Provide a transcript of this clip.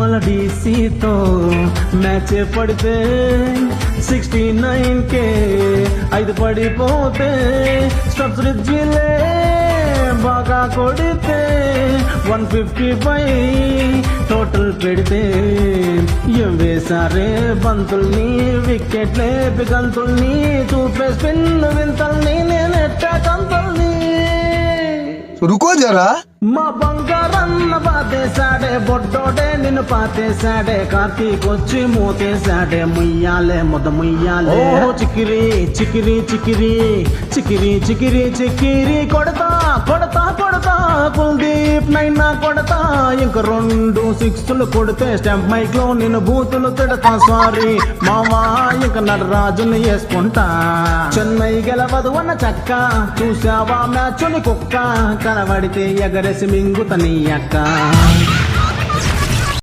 మన డీసీతో మ్యాచ్ పడితే 69K 5 పడిపోతే స్టబ్స్ రిజ్జిలే బాగా కొడితే 155 టోటల్ పెడితే ఏం వేసారే బంతుల్ని వికెట్లే బిగంతుల్ని చూపే స్పిన్ వింతల్ని నేనెట్టా కంతుల్ని. रुको जरा మా బంగారన్న బాతేశాడే బొడ్డోడే నిన్ను పాతేశాడే కార్తీక్ వచ్చి మూతేశాడే ముయ్యాలే ముయ్యాలే చికిరి చికిరి చికిరి చికిరి చికిరి చికిరి కొడతా కొడతా కొడతా కుల్దీప్ నైనా కొడతా ఇంక 2 సిక్స్లు కొడితే స్టెంప్ మైక్ లో నిన్ను బూతులు తిడతా సారీ మామా ఇంక నటరాజుని వేసుకుంటా. చెన్నై గెలవదు అన్న చక్క చూసావా మ్యాచ్ని కుక్క కనబడితే ఎగరేసి మింగుతని అక్క.